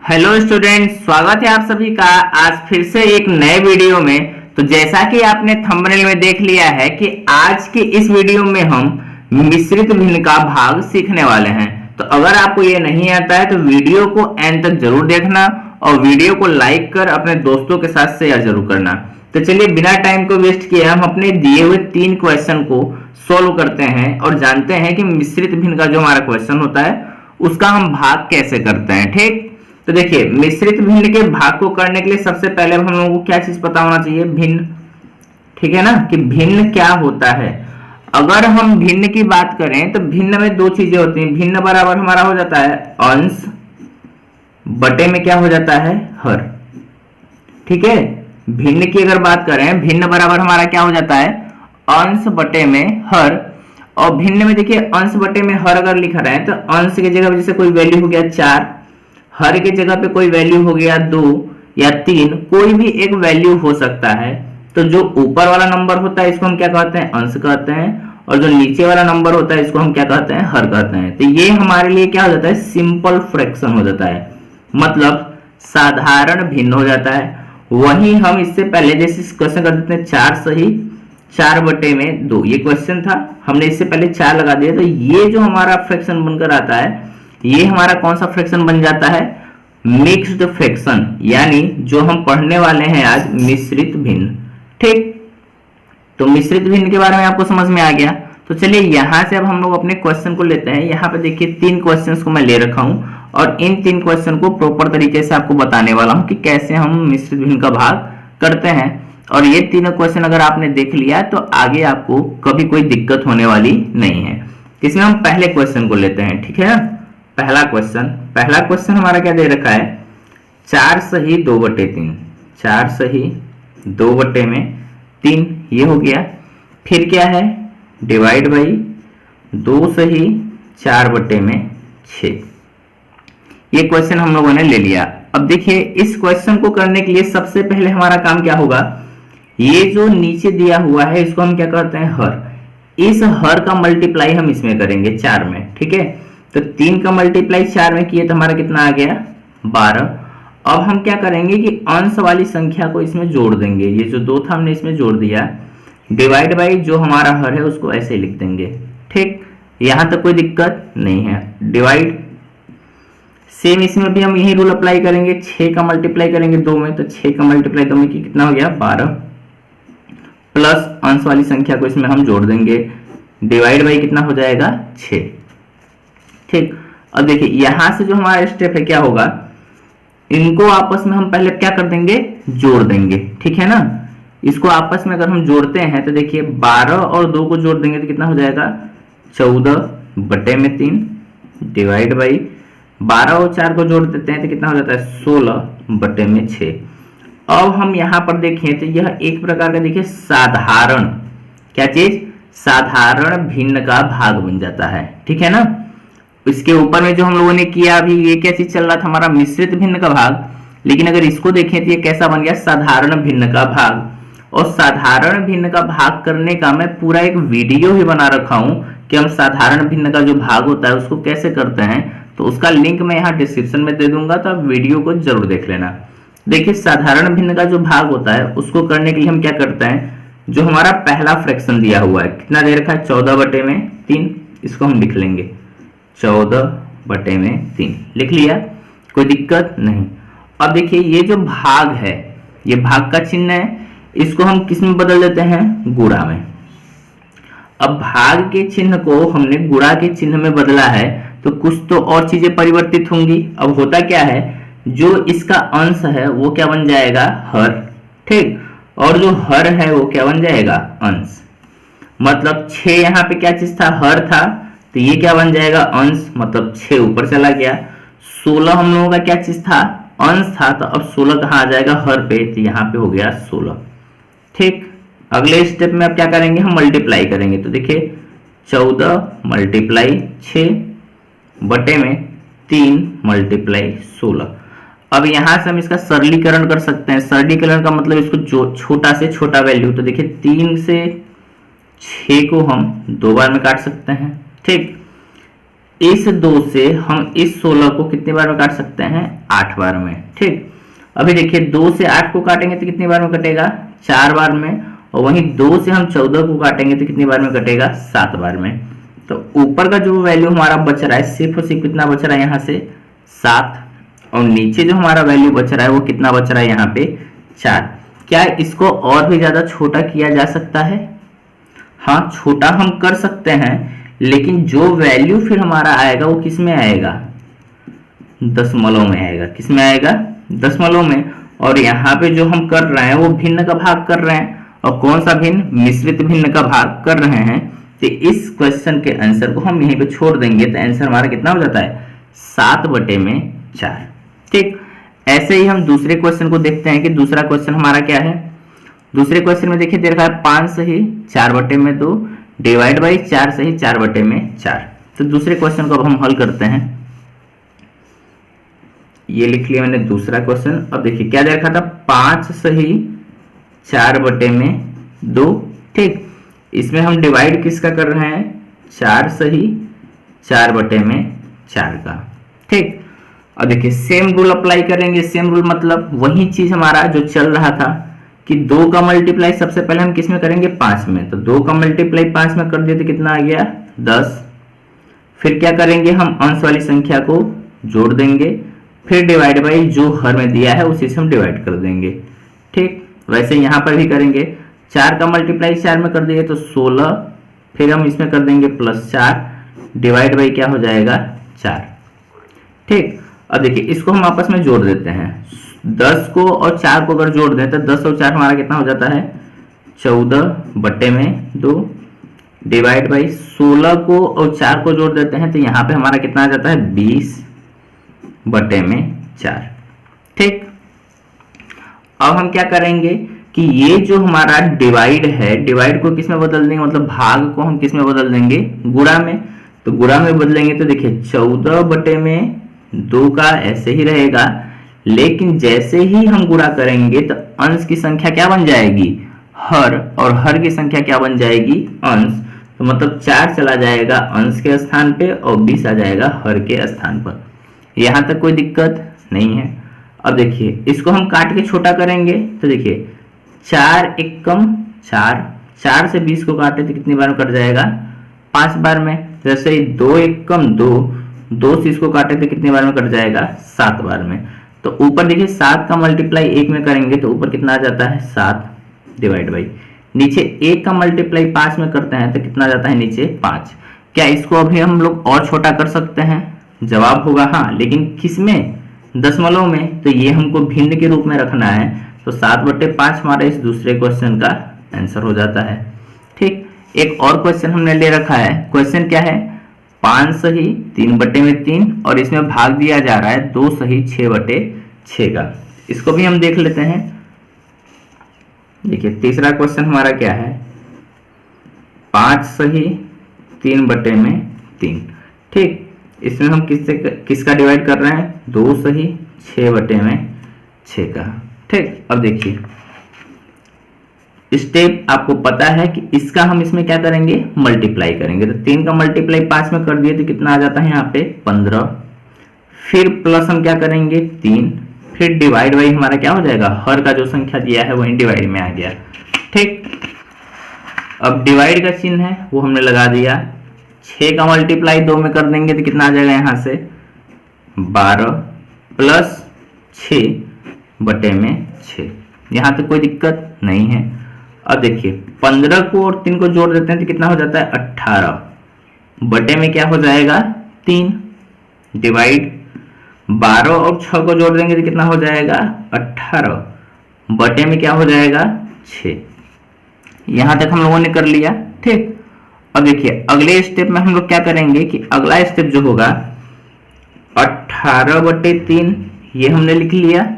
Hello student, स्वागत है आप सभी का आज फिर से एक नए वीडियो में। तो जैसा कि आपने थंबनेल में देख लिया है कि आज के इस वीडियो में हम मिश्रित भिन्न का भाग सीखने वाले हैं। तो अगर आपको ये नहीं आता है तो वीडियो को एंड तक जरूर देखना और वीडियो को लाइक कर अपने दोस्तों के साथ शेयर जरूर करना। तो चलिए बिना टाइम को वेस्ट किए हम अपने दिए हुए 3 क्वेश्चन को सोल्व करते हैं और जानते हैं कि मिश्रित भिन्न का जो हमारा क्वेश्चन होता है उसका हम भाग कैसे करते हैं। ठीक, तो देखिए मिश्रित भिन्न के भाग को करने के लिए सबसे पहले हम लोगों को क्या चीज पता होना चाहिए, भिन्न। ठीक है ना, कि भिन्न क्या होता है। अगर हम भिन्न की बात करें तो भिन्न में 2 चीजें होती हैं। भिन्न बराबर हमारा हो जाता है अंश बटे में क्या हो जाता है, हर। ठीक है, भिन्न की अगर बात करें, भिन्न बराबर हमारा क्या हो जाता है, अंश बटे में हर। और भिन्न में देखिए अंश बटे में हर अगर लिखा रहे हैं तो अंश की जगह जैसे कोई वैल्यू हो गया 4, हर के जगह पे कोई वैल्यू हो गया 2 या 3, कोई भी एक वैल्यू हो सकता है। तो जो ऊपर वाला नंबर होता है इसको हम क्या कहते हैं, अंश कहते हैं, और जो नीचे वाला नंबर होता है इसको हम क्या कहते हैं, हर कहते हैं। तो ये हमारे लिए क्या हो जाता है, सिंपल फ्रैक्शन हो जाता है, मतलब साधारण भिन्न हो जाता है। वही हम इससे पहले जैसे क्वेश्चन कर देते हैं 4 सही 4 बटे में 2, ये क्वेश्चन था, हमने इससे पहले 4 लगा दिया। तो ये जो हमारा फ्रैक्शन बनकर आता है ये हमारा कौन सा फ्रैक्शन बन जाता है, मिक्स्ड फ्रैक्शन, यानी जो हम पढ़ने वाले हैं आज मिश्रित भिन्न। ठीक, तो मिश्रित भिन्न के बारे में आपको समझ में आ गया। तो चलिए यहां से अब हम लोग अपने क्वेश्चन को लेते हैं। यहाँ पे देखिए 3 क्वेश्चंस को मैं ले रखा हूं और इन 3 क्वेश्चन को प्रॉपर तरीके से आपको बताने वाला हूं कि कैसे हम मिश्रित भिन्न का भाग करते हैं। और ये तीनों क्वेश्चन अगर आपने देख लिया तो आगे आपको कभी कोई दिक्कत होने वाली नहीं है। इसमें हम पहले क्वेश्चन को लेते हैं। ठीक है, पहला क्वेश्चन हमारा क्या दे रखा है, 4 सही 2 बटे 3, 4 सही 2 बटे में 3, ये हो गया। फिर क्या है, डिवाइड बाई 2 सही 4 बटे में 6। ये क्वेश्चन हम लोगों ने ले लिया। अब देखिए इस क्वेश्चन को करने के लिए सबसे पहले हमारा काम क्या होगा, ये जो नीचे दिया हुआ है इसको हम क्या करते हैं, हर। इस हर का मल्टीप्लाई हम इसमें करेंगे 4 में। ठीक है, तो 3 का मल्टीप्लाई 4 में किए तो हमारा कितना आ गया, 12। अब हम क्या करेंगे कि अंश वाली संख्या को इसमें जोड़ देंगे, ये जो 2 था हमने इसमें जोड़ दिया, डिवाइड बाई जो हमारा हर है उसको ऐसे लिख देंगे। ठीक, यहां तक कोई दिक्कत नहीं है। डिवाइड सेम इसमें भी हम यही रूल अप्लाई करेंगे, 6 का मल्टीप्लाई करेंगे 2 में, तो 6 का मल्टीप्लाई 2 में कितना हो गया, 12, प्लस अंश वाली संख्या को इसमें हम जोड़ देंगे, डिवाइड बाई कितना हो जाएगा, 6। ठीक, अब देखिए यहां से जो हमारा स्टेप है क्या होगा, इनको आपस में हम पहले क्या कर देंगे, जोड़ देंगे। ठीक है ना, इसको आपस में अगर हम जोड़ते हैं तो देखिए 12 और 2 को जोड़ देंगे तो कितना हो जाएगा, 14 बटे में 3, डिवाइड बाई 12 और 4 को जोड़ देते हैं तो कितना हो जाता है, 16 बटे में 6। अब हम यहां पर देखें तो यह एक प्रकार का देखिए साधारण, क्या चीज, साधारण भिन्न का भाग बन जाता है। ठीक है ना, इसके ऊपर में जो हम लोगों ने किया अभी ये क्या चीज चल रहा था, हमारा मिश्रित भिन्न का भाग। लेकिन अगर इसको देखें तो ये कैसा बन गया, साधारण भिन्न का भाग। और साधारण भिन्न का भाग करने का मैं पूरा एक वीडियो ही बना रखा हूं कि हम साधारण भिन्न का जो भाग होता है उसको कैसे करते हैं। तो उसका लिंक मैं यहाँ डिस्क्रिप्शन में दे दूंगा, तो आप वीडियो को जरूर देख लेना। देखिए साधारण भिन्न का जो भाग होता है उसको करने के लिए हम क्या करते हैं, जो हमारा पहला फ्रैक्शन दिया हुआ है कितना दे रखा है, 14 बटे में 3, इसको हम लिख लेंगे 14 बटे में 3, लिख लिया, कोई दिक्कत नहीं। अब देखिए ये जो भाग है, ये भाग का चिन्ह है, इसको हम किस में बदल देते हैं, गुणा में। अब भाग के चिन्ह को हमने गुणा के चिन्ह में बदला है तो कुछ तो और चीजें परिवर्तित होंगी। अब होता क्या है, जो इसका अंश है वो क्या बन जाएगा, हर। ठीक, और जो हर है वो क्या बन जाएगा, अंश। मतलब 6 यहाँ पे क्या चीज था, हर था, तो ये क्या बन जाएगा, अंश, मतलब 6 ऊपर चला गया। 16 हम लोगों का क्या चीज था, अंश था, तो अब 16 कहाँ आ जाएगा, हर पे, तो यहाँ पे हो गया 16। ठीक, अगले स्टेप में अब क्या करेंगे, हम मल्टीप्लाई करेंगे। तो देखिए 14 मल्टीप्लाई 6 बटे में 3 मल्टीप्लाई 16। अब यहां से हम इसका सरलीकरण कर सकते हैं। सरलीकरण का मतलब इसको जो छोटा से छोटा वैल्यू, तो देखिए 3 से 6 को हम 2 बार में काट सकते हैं। ठीक, इस 2 से हम इस 16 को कितनी बार में काट सकते हैं? 8 बार में। ठीक, अभी देखिए 2 से 8 को काटेंगे तो कितनी बार में कटेगा? 4 बार में। और वहीं 2 से हम 14 को काटेंगे तो कितनी बार में कटेगा? 7 बार में। तो ऊपर का जो वैल्यू हमारा बच रहा है सिर्फ और सिर्फ कितना बच रहा है यहाँ से? 7। और नीचे जो हमारा वैल्यू बच रहा है वो कितना बच रहा है यहाँ पे? 4। क्या इसको और भी ज्यादा छोटा किया जा सकता है? हाँ, छोटा हम कर सकते हैं, लेकिन जो वैल्यू फिर हमारा आएगा वो किस में आएगा? दशमलव में आएगा। किस में आएगा? दशमलव में। और यहाँ पे जो हम कर रहे हैं वो भिन्न का भाग कर रहे हैं। और कौन सा भिन्न? मिश्रित भिन्न का भाग कर रहे हैं। तो इस क्वेश्चन के आंसर को हम यहीं पे छोड़ देंगे तो आंसर हमारा कितना हो जाता है? 7/4। ठीक, ऐसे ही हम दूसरे क्वेश्चन को देखते हैं कि दूसरा क्वेश्चन हमारा क्या है। दूसरे क्वेश्चन में देखिए दे रखा है 5 सही 4/2 डिवाइड बाई 4 सही 4/4। तो दूसरे क्वेश्चन को अब हम हल करते हैं। ये लिख लिया मैंने दूसरा क्वेश्चन। अब देखिए क्या दे रखा था? 5 सही 4/2। ठीक, इसमें हम डिवाइड किसका कर रहे हैं? 4 सही 4/4 का। ठीक, अब देखिए सेम रूल अप्लाई करेंगे। सेम रूल मतलब वही चीज हमारा जो चल रहा था कि 2 का मल्टीप्लाई सबसे पहले हम किस में करेंगे? 5 में। तो 2 का मल्टीप्लाई 5 में कर दिए तो कितना आ गया? 10। फिर क्या करेंगे? हम अंश वाली संख्या को जोड़ देंगे, फिर डिवाइड बाई जो हर में दिया है उसी से हम डिवाइड कर देंगे। ठीक, वैसे यहां पर भी करेंगे। 4 का मल्टीप्लाई 4 में कर दिए तो 16, फिर हम इसमें कर देंगे +4 डिवाइड बाई क्या हो जाएगा? 4। ठीक, अब देखिए इसको हम आपस में जोड़ देते हैं। 10 को और 4 को अगर जोड़ दें तो 10 और 4 हमारा कितना हो जाता है? 14/2 डिवाइड बाई 16 को और 4 को जोड़ देते हैं तो यहाँ पे हमारा कितना आ जाता है? 20/4। ठीक, अब हम क्या करेंगे कि ये जो हमारा डिवाइड है, डिवाइड को किस में बदल देंगे? मतलब भाग को हम किस में बदल देंगे? गुणा में। तो गुणा में बदलेंगे तो देखिए 14/2 का ऐसे ही रहेगा, लेकिन जैसे ही हम गुणा करेंगे तो अंश की संख्या क्या बन जाएगी? हर। और हर की संख्या क्या बन जाएगी? अंश। तो मतलब 4 चला जाएगा अंश के स्थान पे और 20 आ जाएगा हर के स्थान पर। यहां तक कोई दिक्कत नहीं है। अब देखिए इसको हम काट के छोटा करेंगे तो देखिए 4 एकम 4, 4 से 20 को काटे तो कितनी बार में कट जाएगा? 5 बार में। जैसे ही 2 एकम 2, 2 से इसको काटे तो कितनी बार में कट जाएगा? 7 बार में। तो ऊपर देखिए 7 का मल्टीप्लाई 1 में करेंगे तो ऊपर कितना आ जाता है? 7 डिवाइड बाई नीचे 1 का मल्टीप्लाई 5 में करते हैं तो कितना आ जाता है? नीचे 5। क्या इसको अभी हम लोग और छोटा कर सकते हैं? जवाब होगा हाँ, लेकिन किस में? दशमलव में। तो ये हमको भिन्न के रूप में रखना है। तो 7/5 हमारा इस दूसरे क्वेश्चन का आंसर हो जाता है। ठीक, एक और क्वेश्चन हमने ले रखा है। क्वेश्चन क्या है? 5 सही 3/3 और इसमें भाग दिया जा रहा है 2 सही 6/6 का। इसको भी हम देख लेते हैं। देखिए तीसरा क्वेश्चन हमारा क्या है? 5 सही 3/3। ठीक, इसमें हम किसका डिवाइड कर रहे हैं? 2 सही 6/6 का। ठीक, अब देखिए स्टेप आपको पता है कि इसका हम इसमें क्या करेंगे? मल्टीप्लाई करेंगे। तो 3 का मल्टीप्लाई 5 में कर दिए तो कितना आ जाता है यहाँ पे? 15। फिर प्लस हम क्या करेंगे? 3, फिर डिवाइड बाई हमारा क्या हो जाएगा? हर का जो संख्या दिया है वही डिवाइड में आ गया। ठीक, अब डिवाइड का चिन्ह है वो हमने लगा दिया। 6 का मल्टीप्लाई 2 में कर देंगे तो कितना आ जाएगा? यहाँ से 12 प्लस 6/6। यहाँ तक कोई दिक्कत नहीं है। अब देखिए 15 को और 3 को जोड़ देते हैं तो कितना हो जाता है? 18 बटे में क्या हो जाएगा? 3 डिवाइड 12 और 6 को जोड़ देंगे तो कितना हो जाएगा? 18 बटे में क्या हो जाएगा? 6। यहां तक हम लोगों ने कर लिया। ठीक, अब देखिए अगले स्टेप में हम लोग क्या करेंगे कि अगला स्टेप जो होगा 18/3 ये हमने लिख लिया।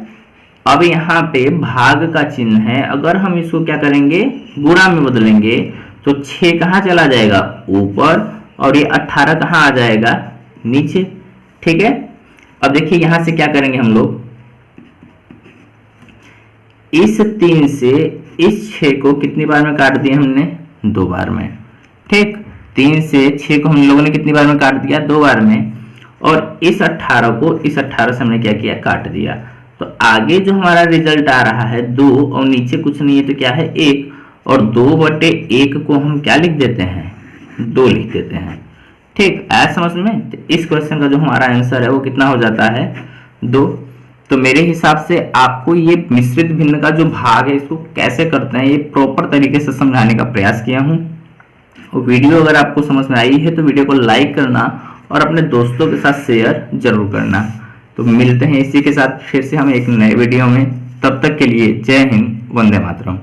अब यहाँ पे भाग का चिन्ह है, अगर हम इसको क्या करेंगे? गुणा में बदलेंगे तो 6 कहाँ चला जाएगा? ऊपर, और ये 18 कहाँ आ जाएगा? नीचे। ठीक है, अब देखिए यहां से क्या करेंगे हम लोग? इस 3 से इस 6 को कितनी बार में काट दिए हमने? 2 बार में। ठीक, 3 से 6 को हम लोगों ने कितनी बार में काट दिया, 2 बार में, और इस 18 को इस 18 से हमने क्या किया, काट दिया। तो आगे जो हमारा रिजल्ट आ रहा है 2 और नीचे कुछ नहीं है तो क्या है 1, और 2/1 को हम क्या लिख देते हैं, 2 लिख देते हैं। ठीक, आया समझ में? तो इस क्वेश्चन का जो हमारा आंसर है वो कितना हो जाता है, 2। तो मेरे हिसाब से आपको ये मिश्रित भिन्न का जो भाग है इसको कैसे करते हैं ये प्रॉपर तरीके से समझाने का प्रयास किया हूँ। और वीडियो अगर आपको समझ में आई है तो वीडियो को लाइक करना और अपने दोस्तों के साथ शेयर जरूर करना। तो मिलते हैं इसी के साथ फिर से हम एक नए वीडियो में, तब तक के लिए जय हिंद, वंदे मातरम।